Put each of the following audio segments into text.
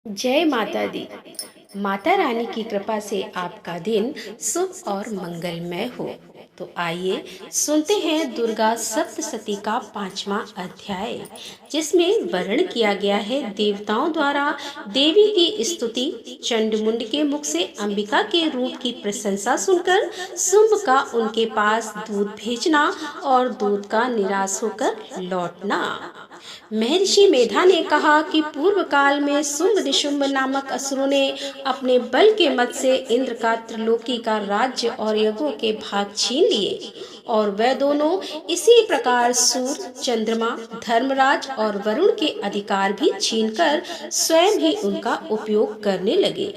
जय माता दी। माता रानी की कृपा से आपका दिन शुभ और मंगलमय हो। तो आइए सुनते हैं दुर्गा सप्तशती का 5वां अध्याय, जिसमें वर्णन किया गया है देवताओं द्वारा देवी की स्तुति। चंडमुंड के मुख से अंबिका के रूप की प्रशंसा सुनकर शुंभ का उनके पास दूध भेजना और दूध का निराश होकर लौटना। महर्षि मेधा ने कहा कि पूर्व काल में शुंभ निशुंभ नामक असुरों ने अपने बल के मद से इंद्र का त्रिलोकी का राज्य और यज्ञों के भाग छीन लिए, और वह दोनों इसी प्रकार सूर्य, चंद्रमा, धर्मराज और वरुण के अधिकार भी छीनकर स्वयं ही उनका उपयोग करने लगे।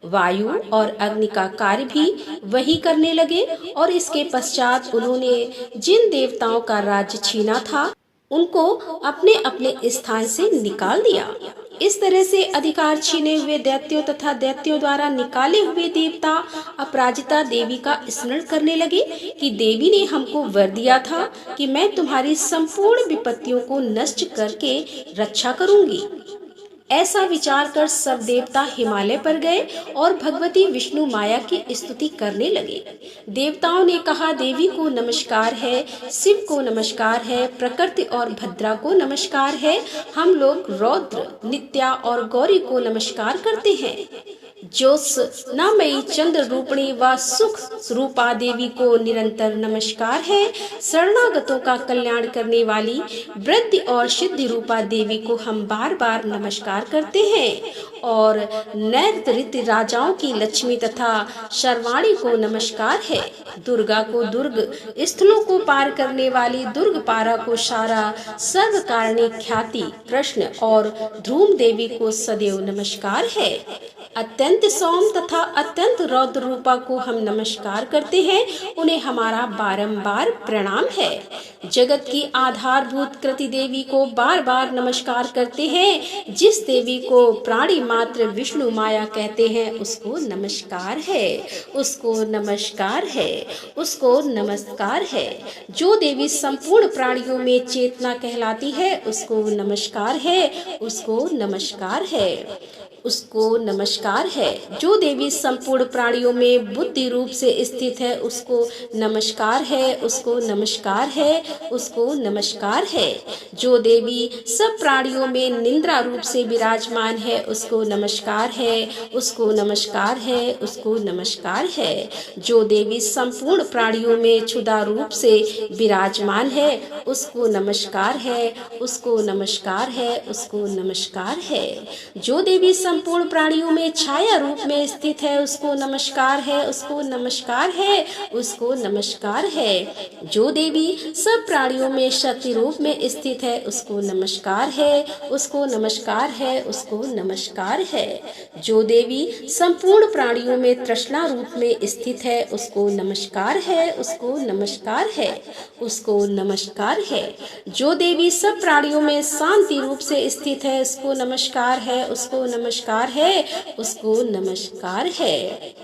वायु और अग्नि का कार्य भी वही करने लगे, और इसके पश्चात उन्होंने जिन देवताओं का राज्य छीना था उनको अपने अपने स्थान से निकाल दिया। इस तरह से अधिकार छीने हुए दैत्यों तथा दैत्यों द्वारा निकाले हुए देवता अपराजिता देवी का स्मरण करने लगे कि देवी ने हमको वर दिया था कि मैं तुम्हारी संपूर्ण विपत्तियों को नष्ट करके रक्षा करूंगी। ऐसा विचार कर सब देवता हिमालय पर गए और भगवती विष्णु माया की स्तुति करने लगे। देवताओं ने कहा, देवी को नमस्कार है, शिव को नमस्कार है, प्रकृति और भद्रा को नमस्कार है। हम लोग रौद्र, नित्या और गौरी को नमस्कार करते हैं। ज्योत्सनामयी चंद्र रूपिणी व सुख रूपा देवी को निरंतर नमस्कार है। शरणागतों का कल्याण करने वाली वृद्धि और सिद्धि रूपा देवी को हम बार बार नमस्कार करते हैं। और नैऋत्य राजाओं की लक्ष्मी तथा शर्वाणी को नमस्कार है। दुर्गा को दुर्ग स्थलों को पार करने वाली दुर्ग पारा को सारा सर्व कारणी ख्याति कृष्ण और ध्रूम देवी को सदैव नमस्कार है। अत्यंत सौम तथा अत्यंत रौद्र रूपा को हम नमस्कार करते हैं, उन्हें हमारा बारंबार प्रणाम है। जगत की आधारभूत कृति देवी को बार बार नमस्कार करते हैं। जिस देवी को प्राणी मात्र विष्णु माया कहते हैं उसको नमस्कार है, उसको नमस्कार है, उसको नमस्कार है। जो देवी संपूर्ण प्राणियों में चेतना कहलाती है उसको नमस्कार है, उसको नमस्कार है, उसको नमस्कार है। जो देवी संपूर्ण प्राणियों में बुद्धि रूप से स्थित है उसको नमस्कार है, उसको नमस्कार है, उसको नमस्कार है। जो देवी सब प्राणियों में निंद्रा रूप से विराजमान है उसको नमस्कार है, उसको नमस्कार है, उसको नमस्कार है। जो देवी संपूर्ण प्राणियों में क्षुधा रूप से विराजमान है उसको नमस्कार है, उसको नमस्कार है, उसको नमस्कार है। जो देवी संपूर्ण प्राणियों में छाया रूप में स्थित है उसको नमस्कार है, उसको नमस्कार है, उसको नमस्कार है। जो देवी सब प्राणियों में शक्ति रूप में स्थित है उसको नमस्कार है, उसको नमस्कार है, उसको नमस्कार है। जो देवी संपूर्ण प्राणियों में तृष्णा रूप में स्थित है उसको नमस्कार है, उसको नमस्कार है, उसको नमस्कार है। जो देवी सब प्राणियों में शांति रूप से स्थित है उसको नमस्कार है, उसको नमस्कार है, उसको नमस्कार है।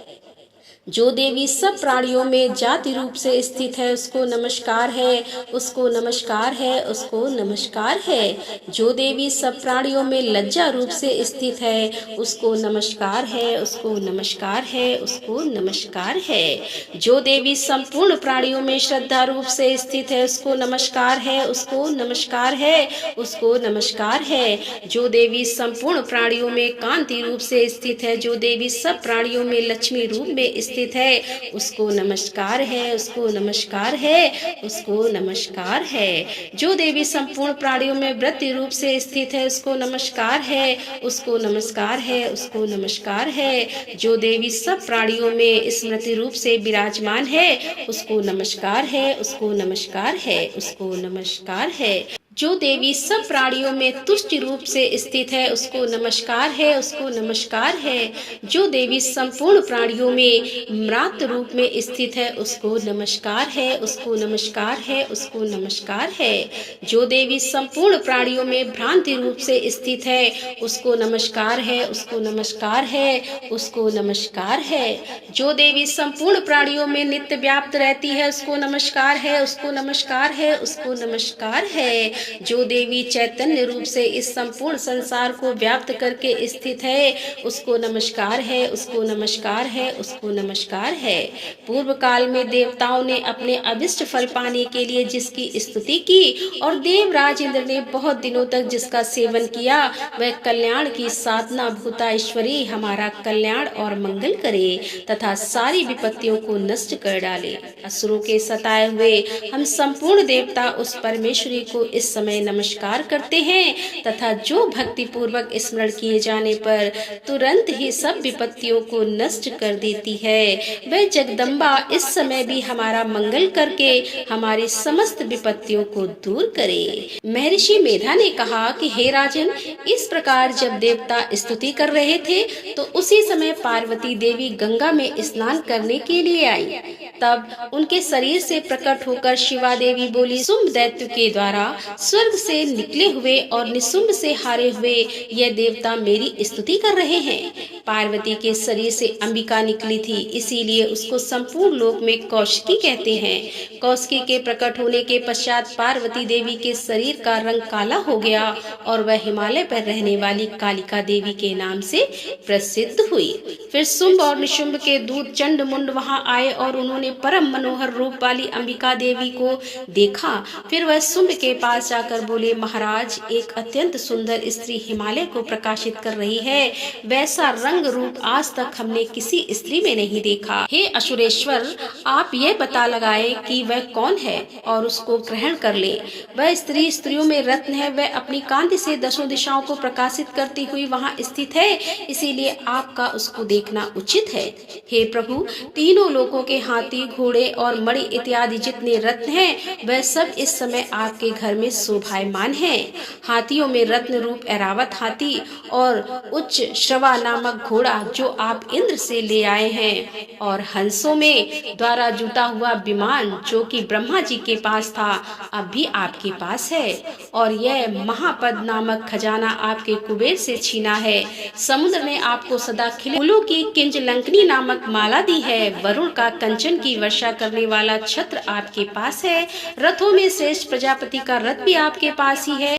जो देवी सब प्राणियों में जाति रूप से स्थित है उसको नमस्कार है, उसको नमस्कार है, उसको नमस्कार है। जो देवी सब प्राणियों में लज्जा रूप से स्थित है उसको नमस्कार है, उसको नमस्कार है, उसको नमस्कार है। जो देवी संपूर्ण प्राणियों में श्रद्धा रूप से स्थित है उसको नमस्कार है, उसको नमस्कार है, उसको नमस्कार है। जो देवी संपूर्ण प्राणियों में कांति रूप से स्थित है, जो देवी सब प्राणियों में लक्ष्मी रूप में स्थित है उसको नमस्कार है, उसको नमस्कार है, उसको नमस्कार है। जो देवी संपूर्ण प्राणियों में वृत्ति रूप से स्थित है उसको नमस्कार है, उसको नमस्कार है, उसको नमस्कार है। जो देवी सब प्राणियों में स्मृति रूप से विराजमान है उसको नमस्कार है, उसको नमस्कार है, उसको नमस्कार है। जो देवी सब प्राणियों में तुष्टि रूप से स्थित है उसको नमस्कार है, उसको नमस्कार है। जो देवी संपूर्ण प्राणियों में म्रात रूप में स्थित है उसको नमस्कार है, उसको नमस्कार है, उसको नमस्कार है। जो देवी संपूर्ण प्राणियों में भ्रांति रूप से स्थित है उसको नमस्कार है, उसको नमस्कार है, उसको नमस्कार है। जो देवी संपूर्ण प्राणियों में नित्य व्याप्त रहती है उसको नमस्कार है, उसको नमस्कार है, उसको नमस्कार है। जो देवी चैतन्य रूप से इस संपूर्ण संसार को व्याप्त करके स्थित है, उसको नमस्कार है, उसको नमस्कार है, उसको नमस्कार है। पूर्व काल में देवताओं ने अपने अभिष्ट फल पाने के लिए जिसकी स्तुति की और देवराज इंद्र ने बहुत दिनों तक जिसका सेवन किया, वह कल्याण की साधना भूता ईश्वरी हमारा कल्याण और मंगल करे तथा सारी विपत्तियों को नष्ट कर डाले। असुरों के सताए हुए हम संपूर्ण देवता उस परमेश्वरी को इस समय नमस्कार करते हैं तथा जो भक्ति पूर्वक स्मरण किए जाने पर तुरंत ही सब विपत्तियों को नष्ट कर देती है, वह जगदम्बा इस समय भी हमारा मंगल करके हमारी समस्त विपत्तियों को दूर करे। महर्षि मेधा ने कहा कि हे राजन, इस प्रकार जब देवता स्तुति कर रहे थे तो उसी समय पार्वती देवी गंगा में स्नान करने के लिए आई। तब उनके शरीर से प्रकट होकर शिवा देवी बोली, शुंभ दैत्य के द्वारा स्वर्ग से निकले हुए और निशुंभ से हारे हुए यह देवता मेरी स्तुति कर रहे हैं। पार्वती के शरीर से अंबिका निकली थी, इसीलिए उसको संपूर्ण लोक में कौशिकी कहते हैं। कौशिकी के प्रकट होने के पश्चात पार्वती देवी के शरीर का रंग काला हो गया और वह हिमालय पर रहने वाली कालिका देवी के नाम से प्रसिद्ध हुई। फिर शुंभ और निशुंभ के दूत चंड मुंड वहां आए और उन्होंने परम मनोहर रूप वाली अंबिका देवी को देखा। फिर वह शुंभ के पास जाकर बोले, महाराज, एक अत्यंत सुंदर स्त्री हिमालय को प्रकाशित कर रही है, वैसा रंग रूप आज तक हमने किसी स्त्री में नहीं देखा। हे असुरेश्वर, आप यह पता लगाए कि वह कौन है और उसको ग्रहण कर ले। वह स्त्री स्त्रियों में रत्न है, वह अपनी कांति से दसों दिशाओं को प्रकाशित करती हुई वहाँ स्थित है, इसीलिए आपका उसको देखना उचित है। हे प्रभु, तीनों लोगों के हाथी, घोड़े और मणि इत्यादि जितने रत्न हैं, वह सब इस समय आपके घर में शोभायमान हैं। हाथियों में रत्न रूप ऐरावत हाथी और उच्च श्रवा नामक घोड़ा जो आप इंद्र से ले आए हैं, और हंसों में द्वारा जुटा हुआ विमान जो कि ब्रह्मा जी के पास था, अब भी आपके पास है, और यह महापद नामक खजाना आपके कुबेर से छीना है। समुद्र ने आपको सदा खिले फूलों की किंजलंकनी नामक माला दी है। वरुण का कंचन की वर्षा करने वाला छत्र आपके पास है। रथों में श्रेष्ठ प्रजापति का रथ भी आपके पास ही है।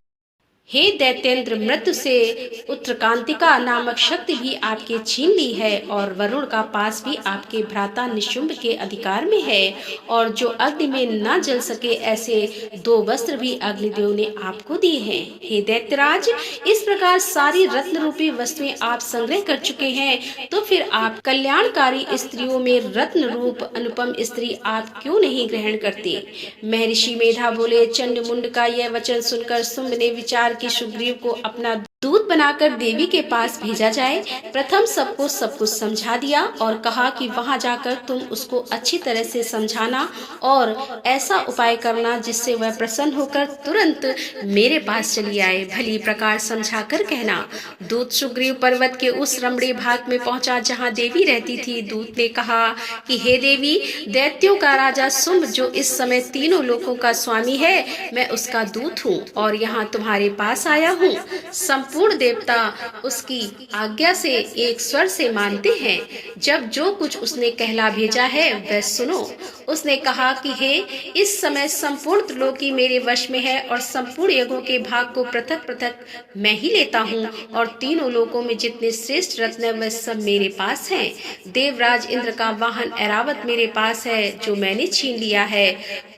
हे दैत्येंद्र, मृत्यु से उत्तरकांतिका नामक शक्ति भी आपके छीन ली है, और वरुण का पास भी आपके भ्राता निशुंभ के अधिकार में है, और जो अग्नि में न जल सके ऐसे 2 वस्त्र भी अग्निदेव ने आपको दिए हैं। हे दैत्यराज, इस प्रकार सारी रत्न रूपी वस्तुएं आप संग्रह कर चुके हैं, तो फिर आप कल्याणकारी स्त्रियों में रत्न रूप अनुपम स्त्री आप क्यों नहीं ग्रहण करते? महर्षि मेधा बोले, चंड मुंड का यह वचन सुनकर शुंभ ने विचार कि सुग्रीव को अपना दूत बनाकर देवी के पास भेजा जाए। प्रथम सबको सब कुछ समझा दिया और कहा कि वहां जाकर तुम उसको अच्छी तरह से समझाना और ऐसा उपाय करना जिससे वह प्रसन्न होकर तुरंत मेरे पास चली आए। भली प्रकार समझाकर कहना। दूत सुग्रीव पर्वत के उस रमणीय भाग में पहुंचा जहां देवी रहती थी। दूत ने कहा कि हे देवी, दैत्यों का राजा शुंभ जो इस समय तीनों लोकों का स्वामी है, मैं उसका दूत हूँ और यहाँ तुम्हारे पास आया हूँ। संपूर्ण देवता उसकी आज्ञा से एक स्वर से मानते हैं। जब जो कुछ उसने कहला भेजा है वह सुनो। उसने कहा कि हे, इस समय संपूर्ण त्रिलोकी मेरे वश में है और संपूर्ण यज्ञों के भाग को पृथक पृथक मैं ही लेता हूँ, और तीनों लोकों में जितने श्रेष्ठ रत्न वह सब मेरे पास हैं। देवराज इंद्र का वाहन ऐरावत मेरे पास है जो मैंने छीन लिया है।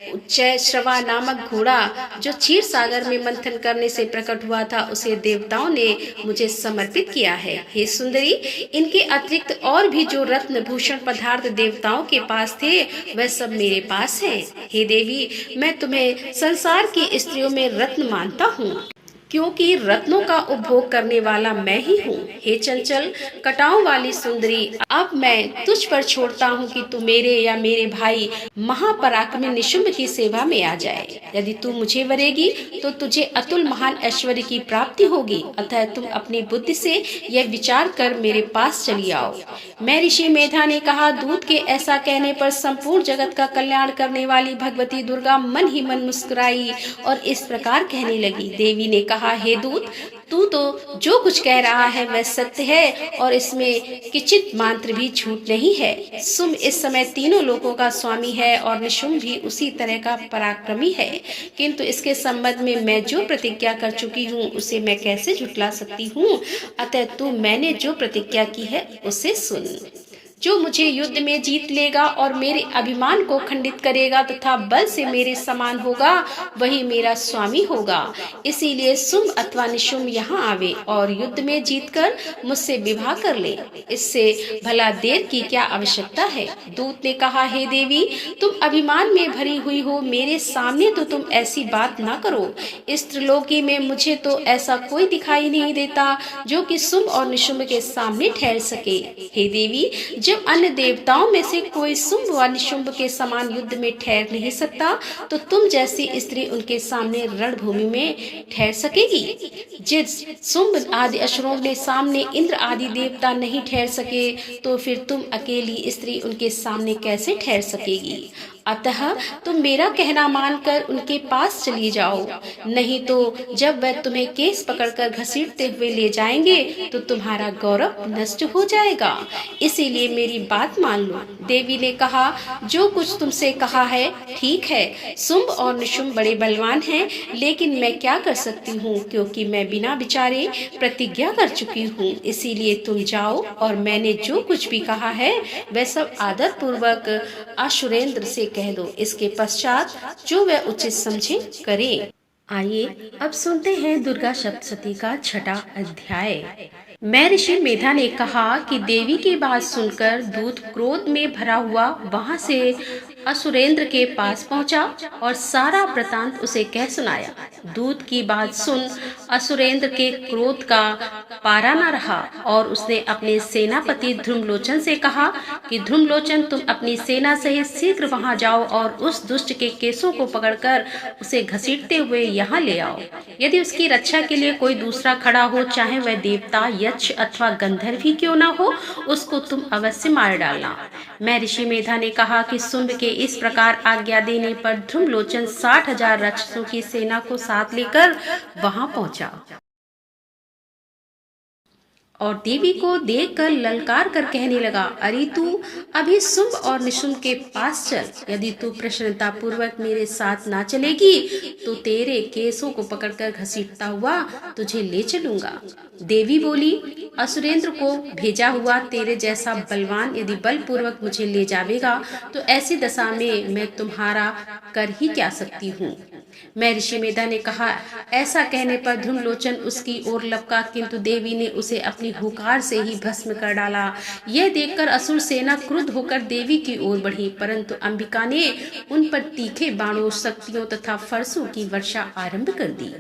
उच्चय श्रवा नामक घोड़ा जो क्षीर सागर में मंथन करने से प्रकट हुआ था, उसे देवताओं ने मुझे समर्पित किया है। हे सुंदरी, इनके अतिरिक्त और भी जो रत्न भूषण पदार्थ देवताओं के पास थे वह सब मेरे पास है। हे देवी, मैं तुम्हें संसार की स्त्रियों में रत्न मानता हूँ, क्योंकि रत्नों का उपभोग करने वाला मैं ही हूँ। हे चंचल कटाओं वाली सुंदरी, अब मैं तुझ पर छोड़ता हूँ कि तू मेरे या मेरे भाई महापराक्रमी निशुंभ की सेवा में आ जाए। यदि तू मुझे वरेगी तो तुझे अतुल महान ऐश्वर्य की प्राप्ति होगी, अतः तुम अपनी बुद्धि से यह विचार कर मेरे पास चली आओ। महर्षि मेधा ने कहा, दूत के ऐसा कहने पर संपूर्ण जगत का कल्याण करने वाली भगवती दुर्गा मन ही मन मुस्कुराई और इस प्रकार कहने लगी। देवी ने कहा, हे दूत, तू तो जो कुछ कह रहा है वह सत्य है और इसमें किंचित मात्र भी झूठ नहीं है। शुंभ इस समय तीनों लोकों का स्वामी है और निशुंभ भी उसी तरह का पराक्रमी है, किंतु इसके संबंध में मैं जो प्रतिज्ञा कर चुकी हूँ उसे मैं कैसे झुठला सकती हूँ। अतः तू मैंने जो प्रतिज्ञा की है उसे सुन। जो मुझे युद्ध में जीत लेगा और मेरे अभिमान को खंडित करेगा तथा बल से मेरे समान होगा, वही मेरा स्वामी होगा। इसीलिए शुंभ अथवा निशुंभ यहाँ आवे और युद्ध में जीतकर मुझसे विवाह कर ले। इससे भला देर की क्या आवश्यकता है। दूत ने कहा, हे देवी, तुम अभिमान में भरी हुई हो, मेरे सामने तो तुम ऐसी बात ना करो। इस त्रिलोकी में मुझे तो ऐसा कोई दिखाई नहीं देता जो कि शुंभ और निशुंभ के सामने ठहर सके। हे देवी, जब अन्य देवताओं में से कोई शुंभ व निशुंभ के समान युद्ध में ठहर नहीं सकता, तो तुम जैसी स्त्री उनके सामने रणभूमि में ठहर सकेगी। जिस शुंभ आदि असुरों के सामने इंद्र आदि देवता नहीं ठहर सके, तो फिर तुम अकेली स्त्री उनके सामने कैसे ठहर सकेगी। अतः तुम मेरा कहना मानकर उनके पास चली जाओ, नहीं तो जब वह तुम्हें केस पकड़कर घसीटते हुए ले जाएंगे तो तुम्हारा गौरव नष्ट हो जाएगा। इसीलिए मेरी बात मान लो। देवी ने कहा, जो कुछ तुमसे कहा है ठीक है। शुंभ और निशुंभ बड़े बलवान हैं, लेकिन मैं क्या कर सकती हूँ, क्योंकि मैं बिना विचारे प्रतिज्ञा कर चुकी हूँ। इसीलिए तुम जाओ और मैंने जो कुछ भी कहा है वह सब आदर पूर्वक असुरेंद्र से कह दो। इसके पश्चात जो वह उचित समझे करे। आइए अब सुनते हैं दुर्गा सप्तशती का छठा अध्याय। महर्षि मेधा ने कहा कि देवी की बात सुनकर दूत क्रोध में भरा हुआ वहां से असुरेंद्र के पास पहुंचा और सारा वृतांत उसे कह सुनाया। दूत की बात सुन असुरेंद्र के क्रोध का पारा न रहा और उसने अपने सेनापति ध्रुमलोचन से कहा कि ध्रुमलोचन, तुम अपनी सेना सहित शीघ्र वहां जाओ और उस दुष्ट के केसों को पकड़कर उसे घसीटते हुए यहाँ ले आओ। यदि उसकी रक्षा के लिए कोई दूसरा खड़ा हो, चाहे वह देवता, यक्ष अथवा गंधर्व ही क्यों न हो, उसको तुम अवश्य मार डालना। महर्षि मेधा ने कहा कि शुंभ के इस प्रकार आज्ञा देने पर ध्रुमलोचन 60,000 राक्षसों की सेना को साथ लेकर वहां पहुंचा और देवी को देखकर ललकार कर कहने लगा, अरे तू अभी शुंभ और निशुंभ के पास चल। यदि तू प्रसन्नता पूर्वक मेरे साथ ना चलेगी तो तेरे केसों को पकड़कर घसीटता हुआ तुझे ले चलूंगा। देवी बोली, असुरेंद्र को भेजा हुआ तेरे जैसा बलवान यदि बलपूर्वक मुझे ले जावेगा तो ऐसी दशा में मैं तुम्हारा कर ही क्या सकती हूँ। महर्षि मेधा ने कहा, ऐसा कहने पर ध्रुमलोचन उसकी ओर लपका, किंतु देवी ने उसे अपनी हुंकार से ही भस्म कर डाला। यह देखकर असुर सेना क्रुद्ध होकर देवी की ओर बढ़ी, परंतु अंबिका ने उन पर तीखे बाणों, शक्तियों तथा फरसों की वर्षा आरंभ कर दी।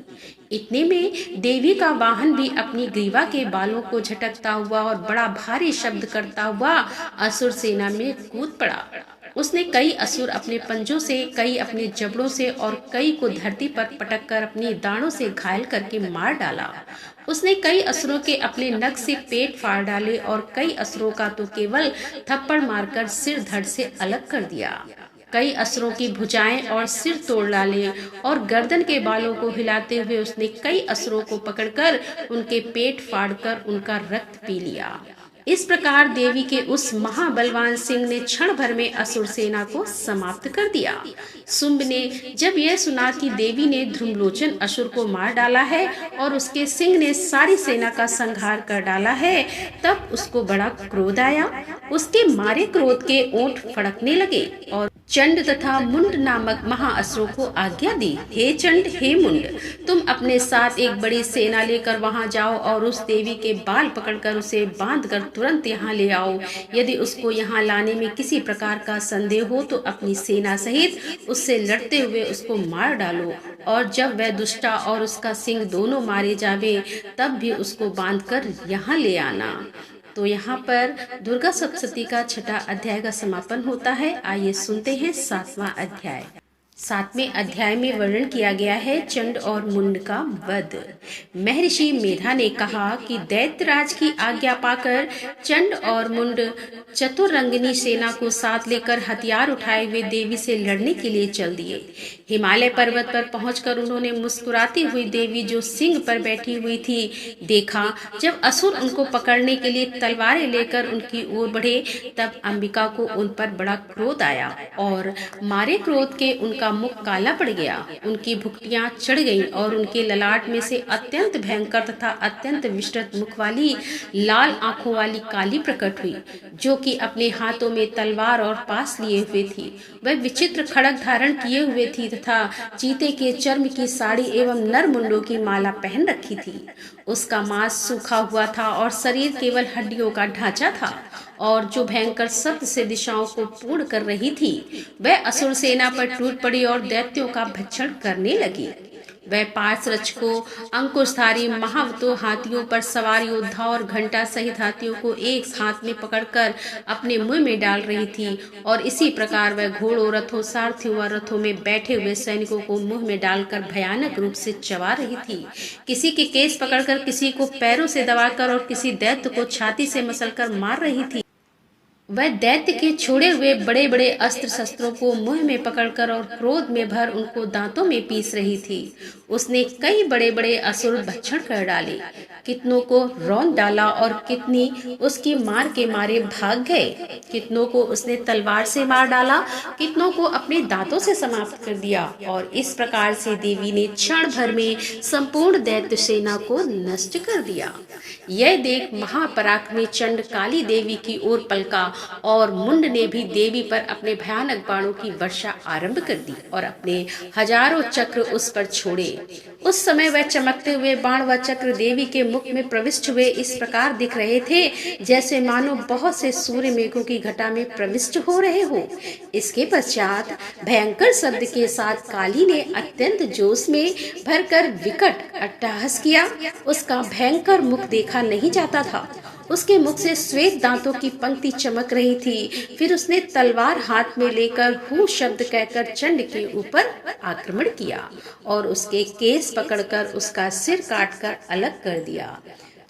इतने में देवी का वाहन भी अपनी ग्रीवा के बालों को झटकता हुआ और बड़ा भारी शब्द करता हुआ असुर सेना में कूद पड़ा। उसने कई असुर अपने पंजों से, कई अपने जबड़ों से और कई को धरती पर पटककर अपनी दाढ़ों से घायल करके मार डाला। उसने कई असुरों के अपने नख से पेट फाड़ डाले और कई असुरों का तो केवल थप्पड़ मारकर सिर धड़ से अलग कर दिया। कई असुरों की भुजाएं और सिर तोड़ डाले और गर्दन के बालों को हिलाते हुए उसने कई असुरों को पकड़कर उनके पेट फाड़कर उनका रक्त पी लिया। इस प्रकार देवी के उस महाबलवान सिंह ने क्षण भर में असुर सेना को समाप्त कर दिया। शुंभ ने जब यह सुना कि देवी ने ध्रुमलोचन असुर को मार डाला है और उसके सिंह ने सारी सेना का संहार कर डाला है, तब उसको बड़ा क्रोध आया। उसके मारे क्रोध के ओंठ फड़कने लगे और चंड तथा मुंड नामक महाअसुरों को आज्ञा दी, हे चंड, हे मुंड, तुम अपने साथ एक बड़ी सेना लेकर वहां जाओ और उस देवी के बाल पकड़कर उसे बांधकर तुरंत यहाँ ले आओ। यदि उसको यहाँ लाने में किसी प्रकार का संदेह हो तो अपनी सेना सहित उससे लड़ते हुए उसको मार डालो और जब वह दुष्टा और उसका सिंह दोनों मारे जावे तब भी उसको बांधकर यहाँ ले आना। तो यहाँ पर दुर्गा सप्तशती का छठा अध्याय का समापन होता है। आइए सुनते हैं 7वां अध्याय। 7वें अध्याय में वर्णन किया गया है चंड और मुंड का वध। महर्षि मेधा ने कहा कि दैत्यराज की आज्ञा पाकर चंड और मुंड चतुरंगिनी सेना को साथ लेकर हथियार उठाए हुए देवी से लड़ने के लिए चल दिए, हिमालय पर्वत पर पहुंचकर उन्होंने मुस्कुराती हुई देवी जो सिंह पर बैठी हुई थी देखा। जब असुर उनको पकड़ने के लिए तलवारें लेकर उनकी ओर बढ़े तब अंबिका को उन पर बड़ा क्रोध आया और मारे क्रोध के उनका मुख काला पड़ गया। उनकी भुकटियां चढ़ गईं और उनके ललाट में से अत्यंत भयंकर तथा अत्यंत विस्तृत मुख वाली लाल आंखों वाली काली प्रकट हुई, जो कि अपने हाथों में तलवार और पास लिए हुए थी। वह विचित्र खड़ग धारण किए हुए थी तथा चीते के चर्म की साड़ी एवं नर मुंडों की माला पहन रखी थी। उसका मांस सूखा हुआ था और शरीर केवल हड्डियों का ढांचा था और जो भयंकर शब्द से दिशाओं को पूर्ण कर रही थी। वह असुर सेना पर टूट पड़ी और दैत्यों का भक्षण करने लगी। वह पार्थ रक्षकों, अंकुशधारी महावतों हाथियों पर सवार योद्धा और घंटा सहित हाथियों को एक हाथ में पकड़कर अपने मुंह में डाल रही थी और इसी प्रकार वह घोड़ों, रथों, सारथियों व रथों में बैठे हुए सैनिकों को मुंह में डालकर भयानक रूप से चबा रही थी। किसी के केस पकड़कर, किसी को पैरों से दबाकर और किसी दैत्य को छाती से मसलकर मार रही थी। वह दैत्य के छोड़े हुए बड़े बड़े अस्त्र शस्त्रों को मुंह में पकड़कर और क्रोध में भर उनको दांतों में पीस रही थी। उसने कई बड़े बड़े असुर भक्षण कर डाले, कितनों को रौंद डाला और कितनी उसकी मार के मारे भाग गए। कितनों को उसने तलवार से मार डाला, कितनों को अपने दांतों से समाप्त कर दिया और इस प्रकार से देवी ने क्षण भर में संपूर्ण दैत्य सेना को नष्ट कर दिया। यह देख महापराक्रमी चंड काली देवी की ओर पलका और मुंड ने भी देवी पर अपने भयानक बाणों की वर्षा आरंभ कर दी और अपने हजारों चक्र उस पर छोड़े। उस समय वह चमकते हुए बाण व चक्र देवी के मुख में प्रविष्ट हुए इस प्रकार दिख रहे थे जैसे मानो बहुत से सूर्य मेघों की घटा में प्रविष्ट हो रहे हो। इसके पश्चात भयंकर शब्द के साथ काली ने अत्यंत जोश में भरकर विकट अट्टहास किया। उसका भयंकर मुख देखा नहीं जाता था। उसके मुख से श्वेत दांतों की पंक्ति चमक रही थी। फिर उसने तलवार हाथ में लेकर हू शब्द कहकर चंड के ऊपर आक्रमण किया और उसके केस पकड़कर उसका सिर काटकर अलग कर दिया।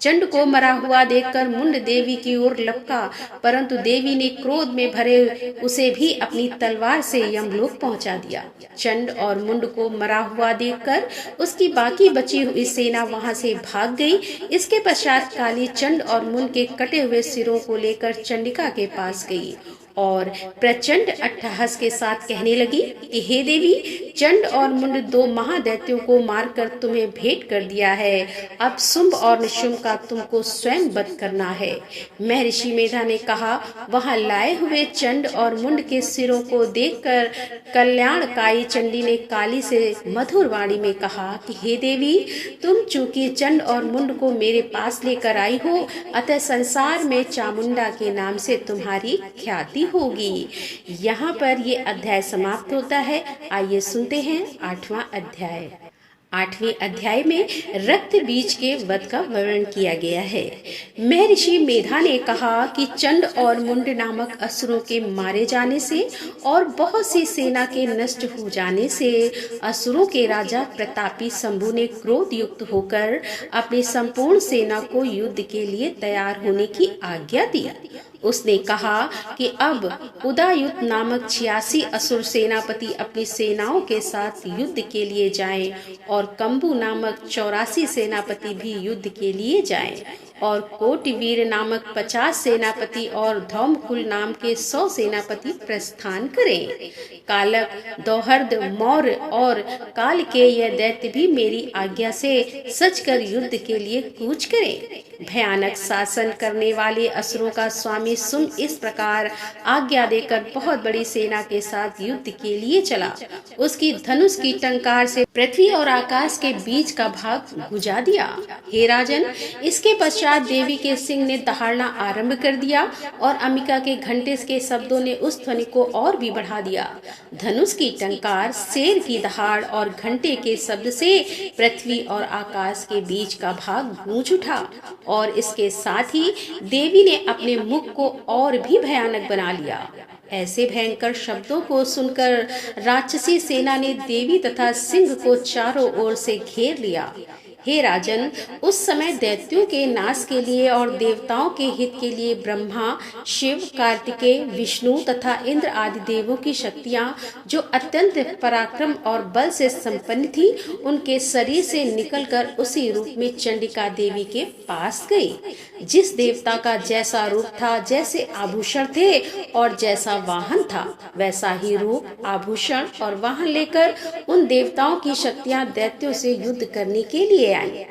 चंड को मरा हुआ देखकर मुंड देवी की ओर लपका, परंतु देवी ने क्रोध में भरे उसे भी अपनी तलवार से यमलोक पहुंचा दिया। चंड और मुंड को मरा हुआ देखकर उसकी बाकी बची हुई सेना वहां से भाग गई। इसके पश्चात काली चंड और मुंड के कटे हुए सिरों को लेकर चंडिका के पास गई और प्रचंड अट्टहास के साथ कहने लगी कि हे देवी, चंड और मुंड दो महादैत्यों को मारकर तुम्हें भेंट कर दिया है। अब शुंभ और निशुंभ का तुमको स्वयं वध करना है। महर्षि मेधा ने कहा, वहां लाए हुए चंड और मुंड के सिरों को देखकर कल्याणकायी चंडी ने काली से मधुर वाणी में कहा कि हे देवी, तुम चूंकि चंड और मुंड को मेरे पास लेकर आई हो, अतः संसार में चामुंडा के नाम से तुम्हारी ख्याति होगी। यहाँ पर ये अध्याय समाप्त होता है। आइए सुनते हैं 8वां अध्याय। 8वें अध्याय में रक्त बीज के वध का वर्णन किया गया है। महर्षि मेधा ने कहा कि चंड और मुंड नामक असुरों के मारे जाने से और बहुत सी सेना के नष्ट हो जाने से असुरों के राजा प्रतापी शंभु ने क्रोध युक्त होकर अपनी संपूर्ण सेना को युद्ध के लिए तैयार होने की आज्ञा दी। उसने कहा कि अब उदययुत नामक 86 असुर सेनापति अपनी सेनाओं के साथ युद्ध के लिए जाएं और कंबु नामक 84 सेनापति भी युद्ध के लिए जाएं और कोटिवीर नामक 50 सेनापति और धौमकुल नाम के 100 सेनापति प्रस्थान करें। कालक, दोहर्द, मौर्य और काल के यह दैत्य भी मेरी आज्ञा से सच कर युद्ध के लिए कूच करें। भयानक शासन करने वाले असुरों का स्वामी शुंभ इस प्रकार आज्ञा देकर बहुत बड़ी सेना के साथ युद्ध के लिए चला। उसकी धनुष की टंकार से पृथ्वी और आकाश के बीच का भाग गुजा दिया। हे राजन, इसके पश्चात देवी के सिंह ने दहाड़ना आरंभ कर दिया और अंबिका के घंटे के शब्दों ने उस ध्वनि को और भी बढ़ा दिया। धनुष की टंकार, शेर की दहाड़ और घंटे के शब्द से पृथ्वी और आकाश के बीच का भाग गूंज उठा और इसके साथ ही देवी ने अपने मुख को और भी भयानक बना लिया। ऐसे भयंकर शब्दों को सुनकर राक्षसी सेना ने देवी तथा सिंह को चारों ओर से घेर लिया। हे राजन, उस समय दैत्यों के नाश के लिए और देवताओं के हित के लिए ब्रह्मा, शिव, कार्तिकेय, विष्णु तथा इंद्र आदि देवों की शक्तियां, जो अत्यंत पराक्रम और बल से संपन्न थी, उनके शरीर से निकलकर उसी रूप में चंडिका देवी के पास गई। जिस देवता का जैसा रूप था, जैसे आभूषण थे और जैसा वाहन था, वैसा ही रूप, आभूषण और वाहन लेकर उन देवताओं की शक्तियां दैत्यों से युद्ध करने के लिए आई।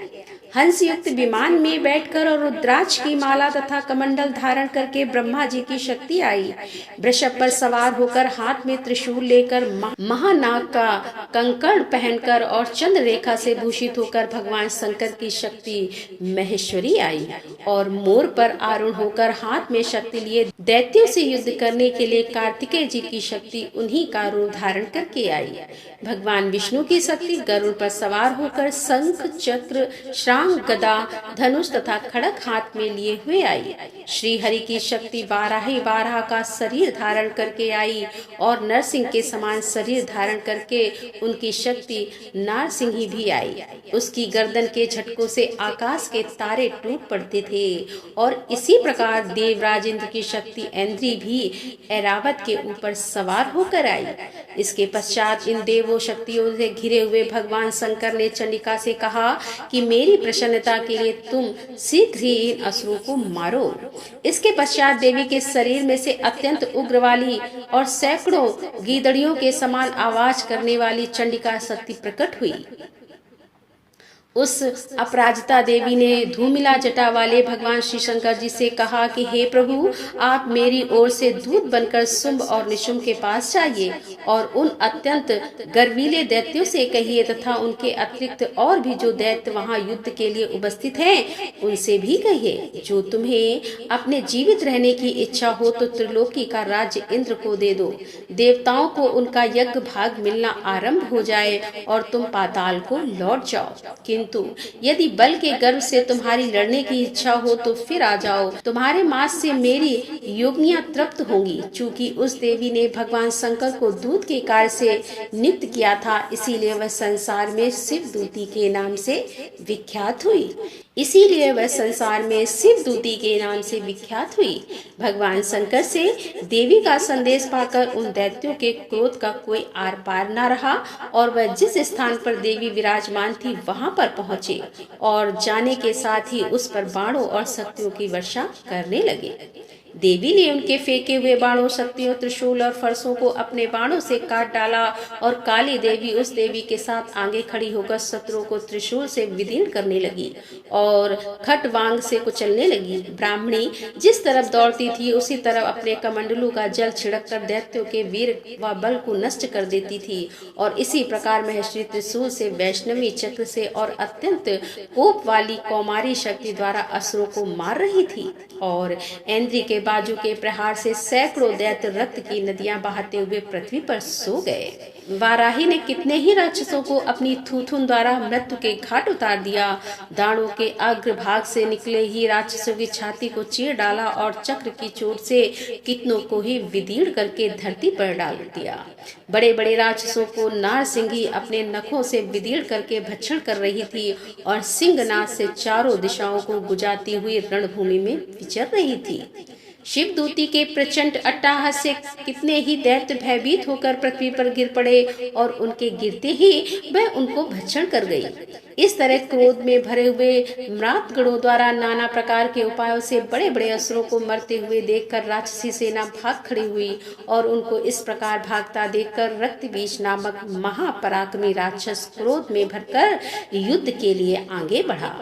हंस युक्त विमान में बैठकर और रुद्राक्ष की माला तथा कमंडल धारण करके ब्रह्मा जी की शक्ति आई। वृषभ पर सवार होकर, हाथ में त्रिशूल लेकर, महानाग का कंकड़ पहनकर और चंद्र रेखा से भूषित होकर भगवान शंकर की शक्ति महेश्वरी आई। और मोर पर आरूढ़ होकर हाथ में शक्ति लिए दैत्यों से युद्ध करने के लिए कार्तिकेय जी की शक्ति उन्हीं का रूप धारण करके आई। भगवान विष्णु की शक्ति गरुड़ पर सवार होकर शंख, चक्र, श्रांग, गदा, धनुष तथा खड़ग हाथ में लिए हुए आई। श्री हरि की शक्ति वाराही वाराह का शरीर धारण करके आई और नरसिंह के समान शरीर धारण करके उनकी शक्ति नारसिंही भी आई। उसकी गर्दन के झटकों से आकाश के तारे टूट पड़ते थे। और इसी प्रकार देवराज इंद्र की शक्ति ऐन्द्री भी ऐरावत के ऊपर सवार होकर आई। इसके पश्चात इन देवों शक्तियों से घिरे हुए भगवान शंकर ने चंडिका से कहा कि मेरी प्रसन्नता के लिए तुम शीघ्र ही इन असुरों को मारो। इसके पश्चात देवी के शरीर में से अत्यंत उग्र वाली और सैकड़ों गीदड़ियों के समान आवाज करने वाली चंडिका शक्ति प्रकट हुई। उस अपराजिता देवी ने धूमिला जटा वाले भगवान श्री शंकर जी से कहा कि हे प्रभु, आप मेरी ओर से दूत बनकर शुंभ और निशुंभ के पास जाइए और उन अत्यंत गर्वीले दैत्यों से कहिए तथा उनके अतिरिक्त और भी जो दैत्य वहां युद्ध के लिए उपस्थित हैं, उनसे भी कहिए, जो तुम्हें अपने जीवित रहने की इच्छा हो तो त्रिलोकी का राज्य इंद्र को दे दो। देवताओं को उनका यज्ञ भाग मिलना आरंभ हो जाए और तुम पाताल को लौट जाओ। किंतु यदि बल के गर्व से तुम्हारी लड़ने की इच्छा हो तो फिर आ जाओ, तुम्हारे मांस से मेरी योगिनियां तृप्त होंगी। चूंकि उस देवी ने भगवान शंकर को दूत के कार्य से नियुक्त किया था, इसीलिए वह संसार में शिव दूती के नाम से विख्यात हुई। भगवान शंकर से देवी का संदेश पाकर उन दैत्यों के क्रोध का कोई आर पार न रहा और वह जिस स्थान पर देवी विराजमान थी वहां पर पहुंचे और जाने के साथ ही उस पर बाणों और शक्तियों की वर्षा करने लगे। देवी ने उनके फेंके हुए बाणों, शक्तियों, त्रिशूल और फरसों को अपने बाणों से काट डाला और काली देवी उस देवी के साथ आगे खड़ी होकर शत्रुओं को त्रिशूल से विदीर्ण करने लगी और खटवांग से कुचलने लगी। ब्राह्मणी जिस तरफ दौड़ती थी उसी तरफ अपने कमंडलू का जल छिड़ककर दैत्यों के वीर व बल को नष्ट कर देती थी और इसी प्रकार महेश्वरी त्रिशूल से, वैष्णवी चक्र से और अत्यंत कोप वाली कौमारी शक्ति द्वारा असुरों को मार रही थी। और ऐन्द्री के बाजू के प्रहार से सैकड़ों दैत्य रक्त की नदियां बहाते हुए पृथ्वी पर सो गए। वाराही ने कितने ही राक्षसों को अपनी थूथुन द्वारा मृत्यु के घाट उतार दिया। दाणों के अग्र भाग से निकले ही राक्षसों की छाती को चीर डाला और चक्र की चोट से कितनों को ही विदीर्ण करके धरती पर डाल दिया। बड़े बड़े राक्षसों को नारसिंही अपने नखों से विदीर्ण करके भक्षण कर रही थी और सिंहनाद से चारों दिशाओं को गुजाती हुई रणभूमि में विचर रही थी। शिवदूती के प्रचंड अट्टहास से कितने ही दैत्य भयभीत होकर पृथ्वी पर गिर पड़े और उनके गिरते ही वह उनको भक्षण कर गई। इस तरह क्रोध में भरे हुए मृतगणों द्वारा नाना प्रकार के उपायों से बड़े बड़े असुरों को मरते हुए देखकर राक्षसी सेना भाग खड़ी हुई और उनको इस प्रकार भागता देखकर रक्तबीज नामक महापराक्रमी राक्षस क्रोध में भरकर युद्ध के लिए आगे बढ़ा।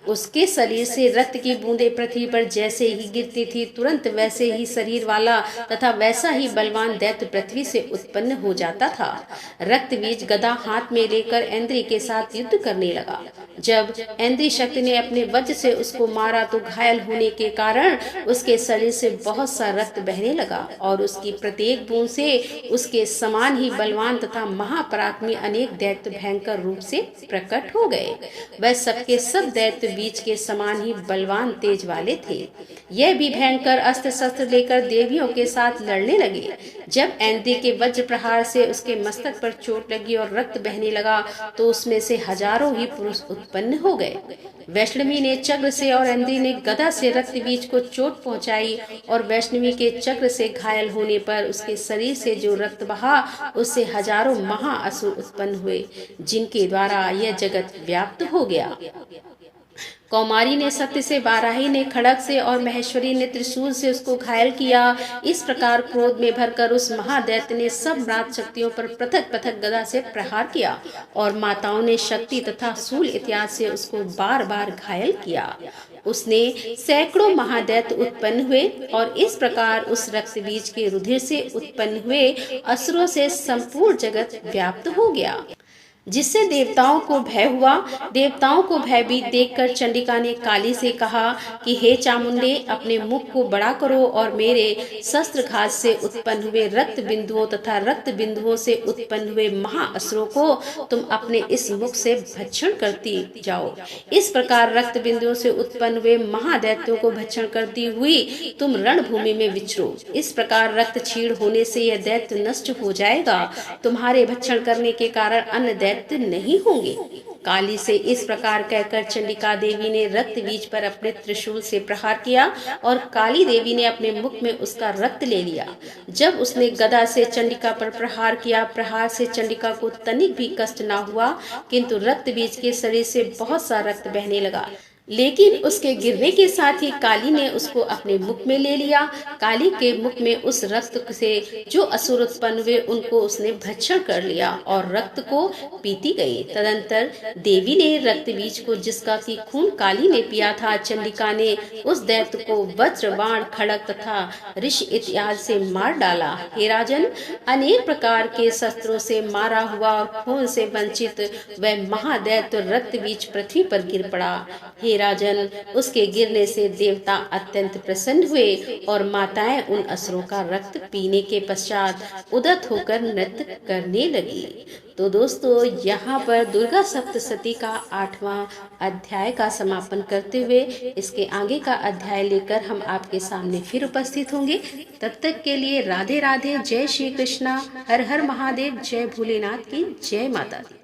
उसके शरीर से रक्त की बूंदें पृथ्वी पर जैसे ही गिरती थी, तुरंत वैसे ही शरीर वाला तथा वैसा ही बलवान दैत्य पृथ्वी से उत्पन्न हो जाता था। रक्तबीज गदा हाथ में लेकर ऐन्द्री के साथ युद्ध करने लगा। जब ऐन्द्री शक्ति ने अपने वज्र से उसको मारा तो घायल होने के कारण उसके शरीर से बहुत सा रक्त बहने लगा और उसकी प्रत्येक बूंद से उसके समान ही बलवान तथा महापराक्रमी अनेक दैत्य भयंकर रूप से प्रकट हो गए। वह सबके सब दैत्य बीच के समान ही बलवान तेज वाले थे। यह भी भयंकर अस्त्र शस्त्र लेकर देवियों के साथ लड़ने लगे। जब ऐन्द्री के वज्र प्रहार से उसके मस्तक पर चोट लगी और रक्त बहने लगा तो उसमें से हजारों ही पुरुष उत्पन्न हो गए। वैष्णवी ने चक्र से और इंद्री ने गदा से रक्त बीज को चोट पहुंचाई और वैष्णवी के चक्र से घायल होने पर उसके शरीर से जो रक्त बहा उससे हजारों महाअसुर उत्पन्न हुए, जिनके द्वारा यह जगत व्याप्त हो गया। कौमारी ने सत्य से, बाराही ने खड़ग से और महेश्वरी ने त्रिशूल से उसको घायल किया। इस प्रकार क्रोध में भरकर उस महादैत्य ने सब रात शक्तियों पर पृथक पृथक गदा से प्रहार किया और माताओं ने शक्ति तथा शूल इत्यादि से उसको बार बार घायल किया। उसने सैकड़ों महादैत्य उत्पन्न हुए और इस प्रकार उस रक्त बीज के रुधिर से उत्पन्न हुए असुरों से संपूर्ण जगत व्याप्त हो गया, जिससे देवताओं को भय हुआ। देवताओं को भयभीत देखकर चंडिका ने काली से कहा कि हे चामुंडे, अपने मुख को बड़ा करो और मेरे शस्त्रघात से उत्पन्न हुए रक्त बिंदुओं तथा रक्त बिंदुओं से उत्पन्न हुए महाअसुरों को तुम अपने इस मुख से भक्षण करती जाओ। इस प्रकार रक्त बिंदुओं से उत्पन्न हुए महादैत्यों को भक्षण करती हुई तुम रणभूमि में विचरो। इस प्रकार रक्त क्षीण होने से यह दैत्य नष्ट हो जाएगा। तुम्हारे भक्षण करने के कारण अन्य दैत्य नहीं होंगे। काली से इस प्रकार कहकर चंडिका देवी ने रक्त बीज पर अपने त्रिशूल से प्रहार किया और काली देवी ने अपने मुख में उसका रक्त ले लिया। जब उसने गदा से चंडिका पर प्रहार किया, प्रहार से चंडिका को तनिक भी कष्ट न हुआ, किंतु रक्त बीज के शरीर से बहुत सा रक्त बहने लगा। लेकिन उसके गिरने के साथ ही काली ने उसको अपने मुख में ले लिया। काली के मुख में उस रक्त से जो असुर उत्पन्न हुए उनको उसने भक्षण कर लिया और रक्त को पीती गई। तदंतर देवी ने रक्त बीज को, जिसका की खून काली ने पिया था, चंडिका ने उस दैत्य को वज्र, बाण, खड़ग तथा ऋष इत्यादि से मार डाला। हे राजन, अनेक प्रकार के शस्त्रों से मारा हुआ और खून से वंचित वह महादैत्य रक्त बीज पृथ्वी पर गिर पड़ा। हे राजन, उसके गिरने से देवता अत्यंत प्रसन्न हुए और माताएं उन असुरों का रक्त पीने के पश्चात उदत होकर नृत्य करने लगी। तो दोस्तों, यहाँ पर दुर्गा सप्तशती का 8वां अध्याय का समापन करते हुए इसके आगे का अध्याय लेकर हम आपके सामने फिर उपस्थित होंगे। तब तक के लिए राधे राधे, जय श्री कृष्णा, हर हर महादेव, जय भोलेनाथ की जय माता दी।